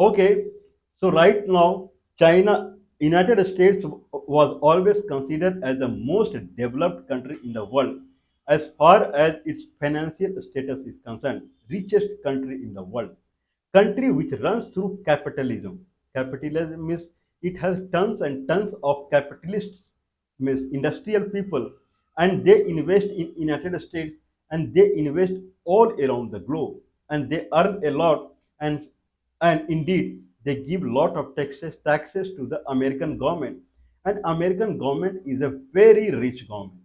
Okay, so right now, China, United States was always considered as the most developed country in the world as far as its financial status is concerned, richest country in the world. Country which runs through capitalism. Capitalism means it has tons and tons of capitalists, means industrial people, and they invest in United States and they invest all around the globe and they earn a lot and indeed they give lot of taxes to the American government and American government is a very rich government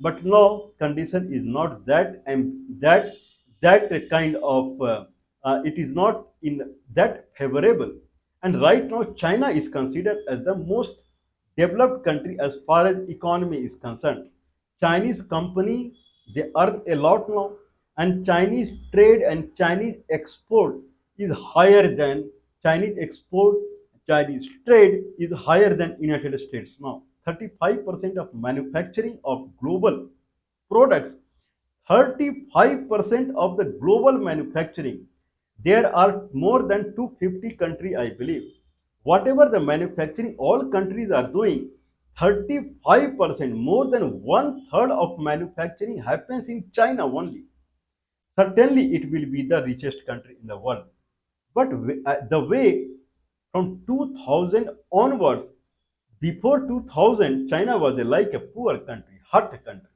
but now condition is not that and that kind of it is not in that favorable and right now China is considered as the most developed country as far as economy is concerned. Chinese company they earn a lot now and Chinese trade and Chinese export is higher than Chinese export, Chinese trade is higher than United States now. 35% of manufacturing of global products, 35% of the global manufacturing. There are more than 250 countries, I believe. Whatever the manufacturing all countries are doing, 35%, more than one third of manufacturing happens in China only. Certainly, it will be the richest country in the world. But the way from 2000 onwards, before 2000, China was like a poor country, hut country.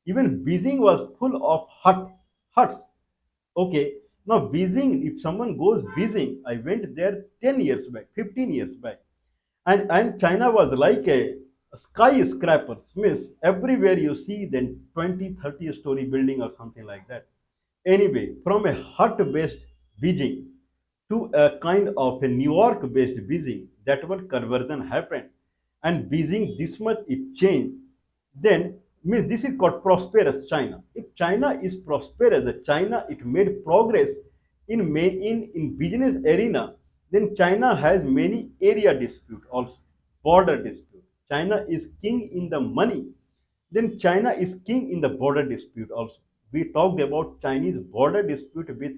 Even Beijing was full of huts. Okay, now Beijing, if someone goes Beijing, I went there 10 years back, 15 years back, and China was like a skyscraper, means everywhere you see then 20, 30 story building or something like that. Anyway, from a hut-based Beijing to a kind of a New York-based Beijing, that what conversion happened. And Beijing, this much it changed. Then, means this is called prosperous China. If China is prosperous, China it made progress in business arena, then China has many area dispute also, border dispute. China is king in the money, then China is king in the border dispute also. We talked about Chinese border dispute with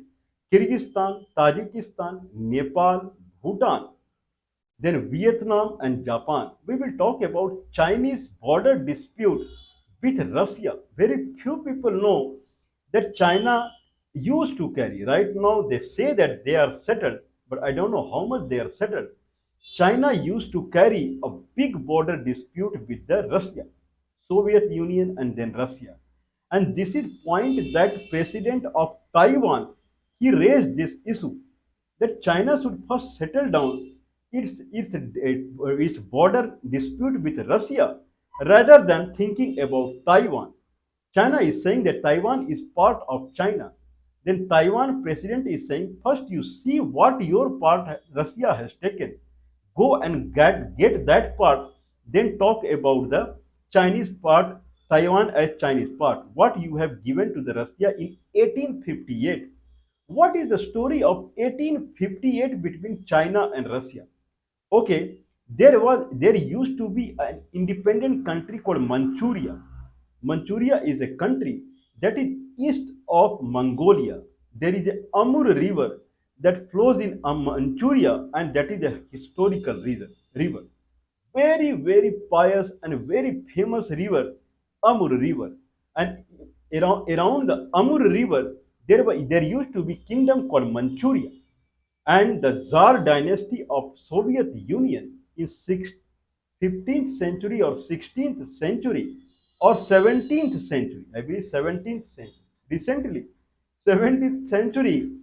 Kyrgyzstan, Tajikistan, Nepal, Bhutan, then Vietnam and Japan. We will talk about Chinese border dispute with Russia. Very few people know that China used to carry. Right now, they say that they are settled, but I don't know how much they are settled. China used to carry a big border dispute with the Russia, Soviet Union, and then Russia. And this is point that President of Taiwan he raised this issue that China should first settle down its border dispute with Russia rather than thinking about Taiwan. China is saying that Taiwan is part of China. Then Taiwan president is saying, first you see what your part Russia has taken. Go and get that part, then talk about the Chinese part, Taiwan as Chinese part. What you have given to the Russia in 1858. What is the story of 1858 between China and Russia? Okay, there used to be an independent country called Manchuria. Manchuria is a country that is east of Mongolia. There is a Amur river that flows in Manchuria, and that is a historical river. Very pious and very famous river, Amur river. And around the Amur river, there used to be kingdom called Manchuria and the Tsar dynasty of Soviet Union in 15th century or 16th century or 17th century, I believe 17th century. Recently, 17th century,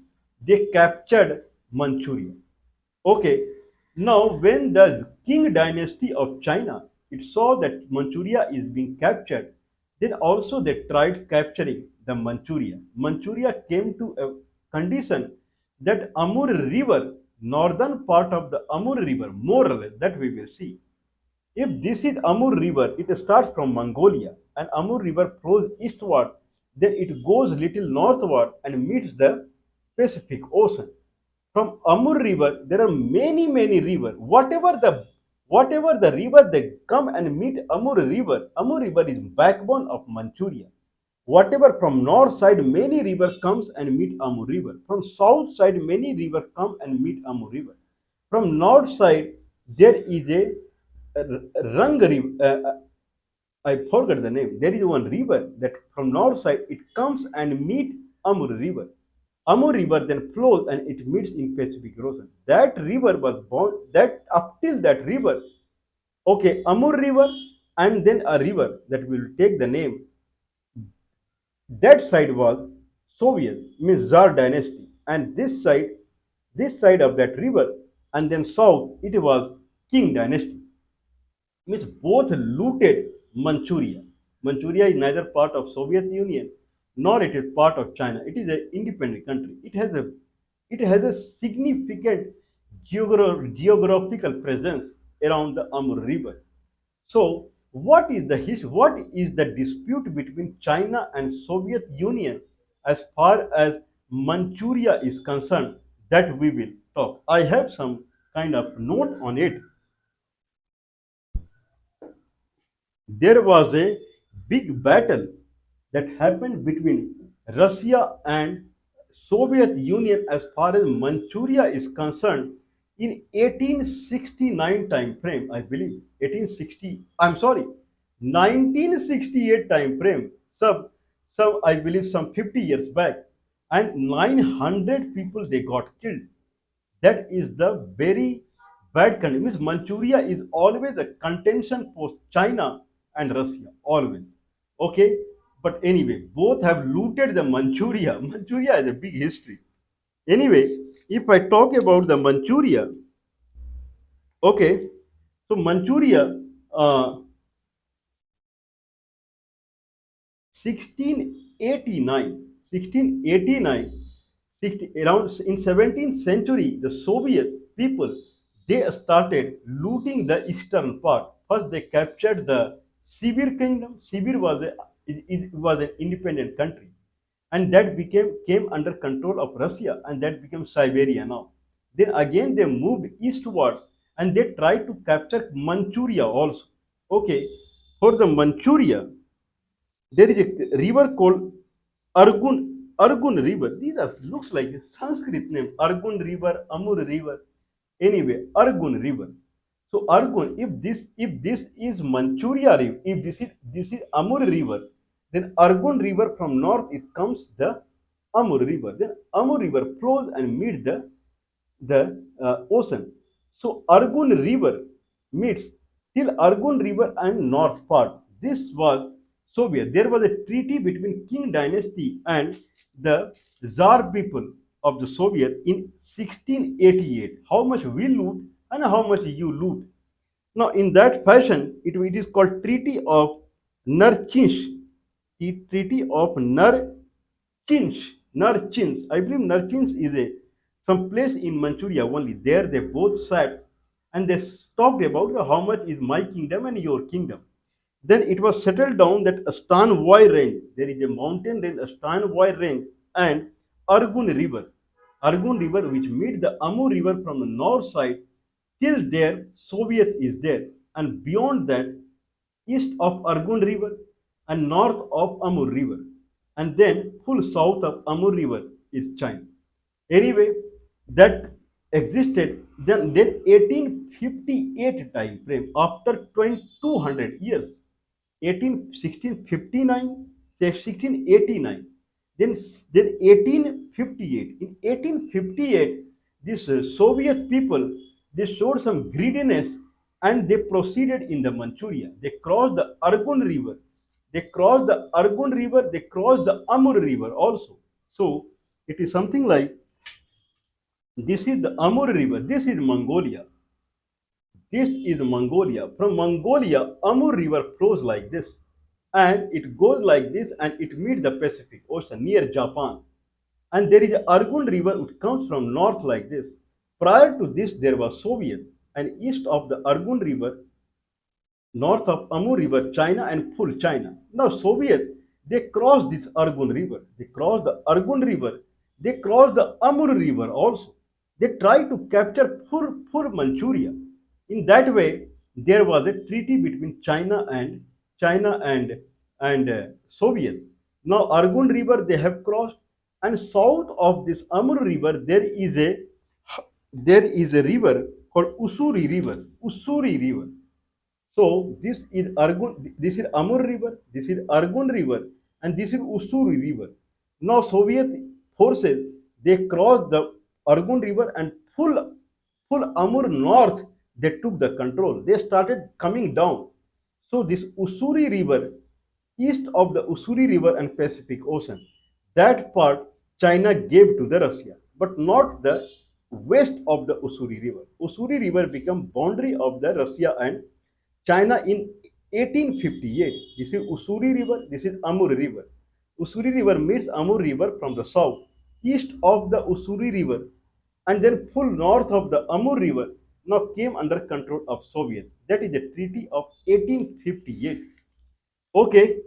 they captured Manchuria. Okay, now when the King dynasty of China, it saw that Manchuria is being captured, then also they tried capturing the Manchuria. Manchuria came to a condition that Amur river, northern part of the Amur river, more or less, that we will see. If this is Amur river, it starts from Mongolia and Amur river flows eastward, then it goes little northward and meets the Pacific Ocean. From Amur river, there are many rivers. Whatever the river they come and meet Amur river is backbone of Manchuria. Whatever from north side, many river comes and meet Amur river. From south side, many river come and meet Amur river. From north side, there is a Rang river. I forgot the name. There is one river that from north side it comes and meet Amur River. Amur River then flows and it meets in Pacific Ocean. That river was born. That up till that river, okay, Amur River and then a river that will take the name. That side was Soviet, means Tsar dynasty, and this side of that river, and then south it was King dynasty. Means both looted Manchuria. Manchuria is neither part of Soviet Union nor it is part of China. It is an independent country. It has a significant geographical presence around the Amur River. So, what is the dispute between China and Soviet Union as far as Manchuria is concerned? That we will talk. I have some kind of note on it. There was a big battle that happened between Russia and Soviet Union as far as Manchuria is concerned in 1869 time frame, I believe. 1860, I'm sorry, 1968 time frame. Some I believe some 50 years back, and 900 people they got killed. That is the very bad condition. Means Manchuria is always a contention for China and Russia, always. Okay, but anyway, both have looted the Manchuria. Manchuria has a big history. Anyway, if I talk about the Manchuria, okay, so Manchuria, uh, 1689, 1689, 60, around in 17th century, the Soviet people they started looting the eastern part. First, they captured the Sibir kingdom. Sibir was an independent country, and that became came under control of Russia, and that became Siberia now. Then again they moved eastward, and they tried to capture Manchuria also. Okay, for the Manchuria, there is a river called Argun River. These are looks like a Sanskrit name. Argun River, Amur River. Anyway, Argun River. So Argun, if this is Manchuria River, if this is Amur River, then Argun River from north it comes the Amur River. Then Amur River flows and meets the ocean. So Argun River meets till Argun River and north part. This was Soviet. There was a treaty between King dynasty and the Tsar people of the Soviet in 1688. How much we loot and how much you loot. Now, in that fashion, it is called Treaty of Narchinsk. The Treaty of Narchinsk. I believe Narchinsk is a some place in Manchuria only. There they both sat and they talked about how much is my kingdom and your kingdom. Then it was settled down that a Stanvoy range, there is a mountain range, a Stanvoy range, and Argun River. Argun River, which meet the Amu River from the north side, till there Soviet is there, and beyond that, east of Argun River and north of Amur River, and then full south of Amur River is China. Anyway, that existed then 1858 time frame after 200 years 1659, say 1689, then 1858. In 1858, this Soviet people they showed some greediness and they proceeded in the Manchuria. They crossed the Argun River. They crossed the Amur River also. So it is something like this is the Amur River. This is Mongolia. This is Mongolia. From Mongolia, Amur River flows like this. And it goes like this and it meets the Pacific Ocean near Japan. And there is a Argun River which comes from north like this. Prior to this, there was Soviet. And east of the Argun River, north of Amur River, China and full China. Now Soviet, they crossed this Argun River. They crossed the Argun River. They crossed the Amur River also. They tried to capture full Manchuria. In that way, there was a treaty between China and Soviet. Now Argun River they have crossed, and south of this Amur River there is a river called Usuri River. Usuri River. So this is Argun, this is Amur River, this is Argun River, and this is Usuri River. Now Soviet forces they crossed the Argun River and full Amur north they took the control. They started coming down. So this Usuri River, east of the Usuri River and Pacific Ocean, that part China gave to the Russia, but not the west of the Usuri River. Usuri River became boundary of the Russia and China in 1858. This is Usuri River, this is Amur River. Usuri River meets Amur River from the south, east of the Usuri River, and then full north of the Amur River now came under control of Soviet. That is the Treaty of 1858. Okay,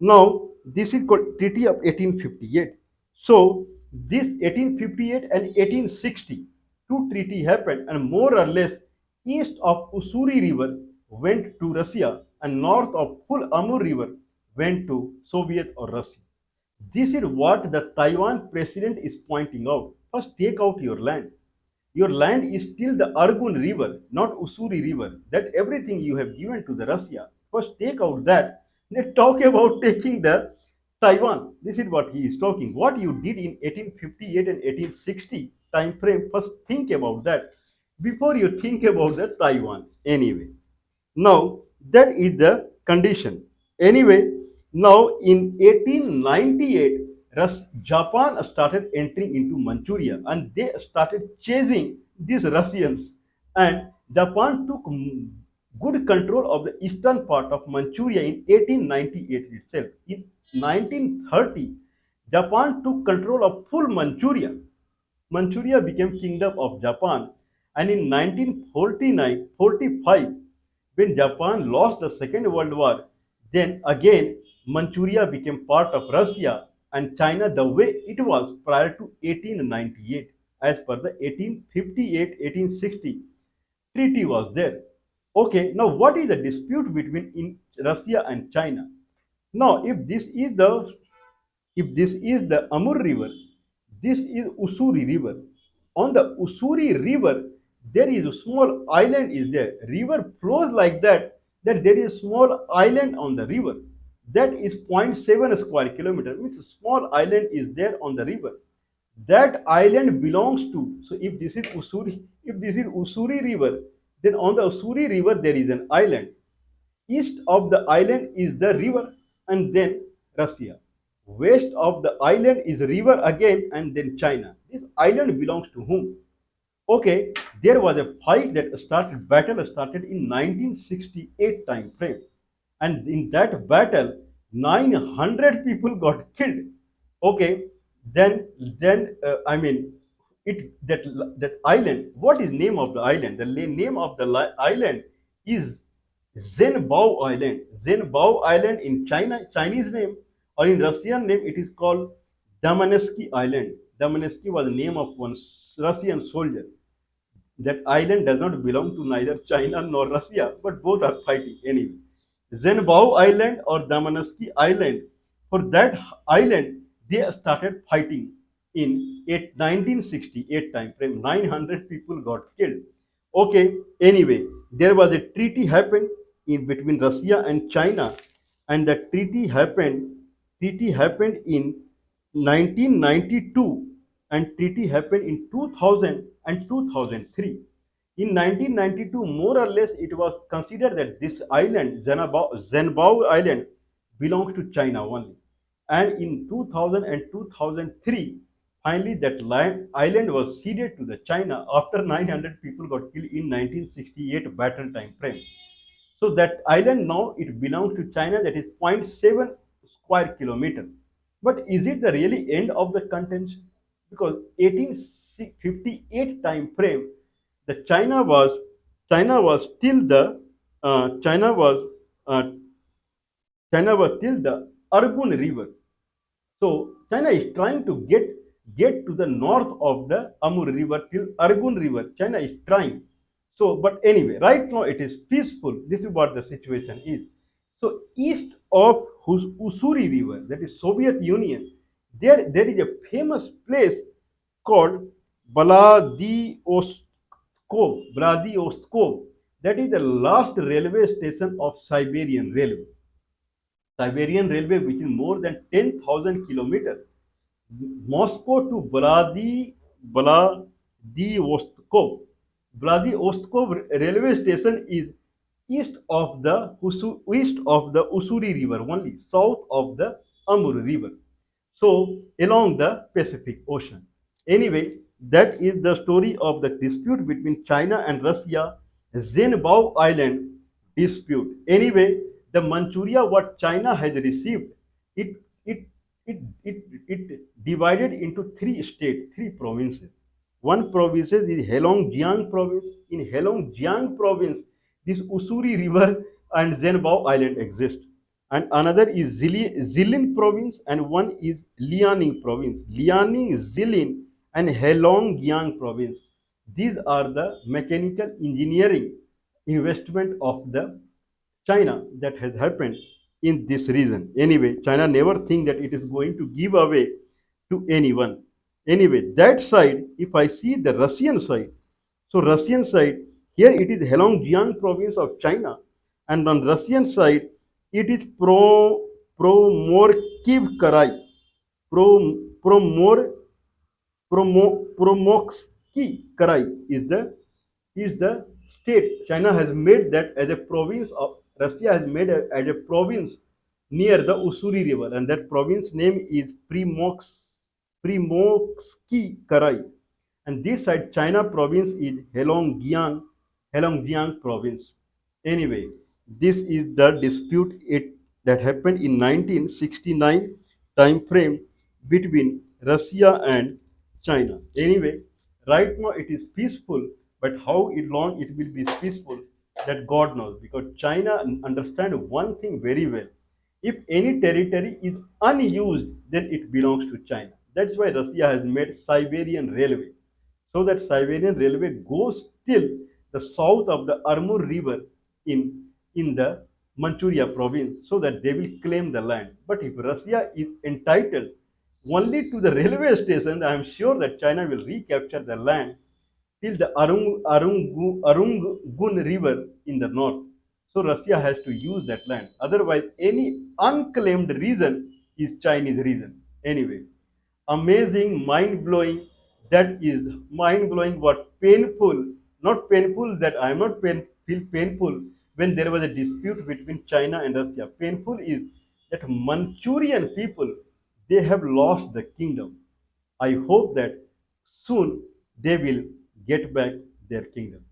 now this is called Treaty of 1858. So this 1858 and 1860 two treaty happened, and more or less east of Usuri River went to Russia and north of full Amur River went to Soviet or Russia. This is what the Taiwan president is pointing out. First, take out your land. Your land is still the Argun River, not Usuri River. That everything you have given to the Russia. First, take out that. Then talk about taking the Taiwan. This is what he is talking. What you did in 1858 and 1860 time frame. First, think about that before you think about the Taiwan. Anyway, now that is the condition. Anyway, now in 1898, Japan started entering into Manchuria and they started chasing these Russians. And Japan took good control of the eastern part of Manchuria in 1898 itself. In 1930, Japan took control of full Manchuria. Manchuria became Kingdom of Japan, and in 1945, when Japan lost the Second World War, then again Manchuria became part of Russia and China the way it was prior to 1898 as per the 1858-1860 treaty was there. Okay, now what is the dispute between Russia and China? Now, if this is the Amur River, this is Usuri River. On the Usuri River, there is a small island is there. River flows like that there is a small island on the river. That is zero point 0.7 square kilometer. Means a small island is there on the river. That island belongs to. So if this is Usuri River, then on the Usuri River there is an island. East of the island is the river and then Russia. West of the island is river again and then China. This island belongs to whom? Okay, there was a fight that started, battle started in 1968 time frame. And in that battle, 900 people got killed. Okay, then I mean, that island. What is name of the island? The name of the island is Zhenbao Island. Zhenbao Island in Chinese name, or in Russian name, it is called Demansky Island. Demansky was the name of one Russian soldier. That island does not belong to neither China nor Russia, but both are fighting anyway. Zhenbao Island or Damansky Island. For that island, they started fighting in 1968 time frame. 900 people got killed. Okay, anyway, there was a treaty happened in between Russia and China, and the treaty happened in 1992, and treaty happened in 2000 and 2003. In 1992, more or less, it was considered that this island, Zhenbao Island, belongs to China only. And in 2000 and 2003, finally that island was ceded to the China after 900 people got killed in 1968 battle time frame. So that island now it belongs to China, that is zero point 0.7 square kilometer. But is it the really end of the contention? Because 1858 time frame, the China was still the China was China was still the Argun River. So China is trying to get to the north of the Amur River till Argun River. China is trying. So, but anyway, right now it is peaceful. This is what the situation is. So east of Usuri River, that is Soviet Union, there is a famous place called Vladivostok. Vladivostok. That is the last railway station of Siberian Railway. Siberian Railway, which is more than 10,000 kilometers. Moscow to Vladivostok. Vladivostok railway station is east of the Usuri River, only south of the Amur River. So along the Pacific Ocean. Anyway, that is the story of the dispute between China and Russia, Zhenbao Island dispute. Anyway, the Manchuria what China has received, it it it divided into three states, three provinces. One province is Heilongjiang province. In Heilongjiang province, this Usuri River and Zhenbao Island exist. And another is Zilin province, and one is Liaoning province. Liaoning, Zilin, and Heilongjiang province. These are the mechanical engineering investment of the China that has happened in this region. Anyway, China never think that it is going to give away to anyone. Anyway, that side, if I see the Russian side, so Russian side, here it is Heilongjiang province of China, and on Russian side, it is Promorkiv Karai, Promor Promoksky Karai is the state. China has made that as a province of Russia has made as a province near the Usuri River, and that province name is Primoksky Karai. And this side China province is Heilongjiang province. Anyway, this is the dispute that happened in 1969 time frame between Russia and China. Anyway, right now it is peaceful, but how long it will be peaceful, that God knows. Because China understand one thing very well. If any territory is unused, then it belongs to China. That's why Russia has made Siberian Railway, so that Siberian Railway goes till the south of the Amur River in the Manchuria province, so that they will claim the land. But if Russia is entitled only to the railway station, I am sure that China will recapture the land till the Arungun River in the north. So Russia has to use that land. Otherwise, any unclaimed region is Chinese region. Anyway, amazing, mind blowing. That is mind blowing. What painful? Not painful that I am not feel painful when there was a dispute between China and Russia. Painful is that Manchurian people, they have lost the kingdom. I hope that soon they will get back their kingdom.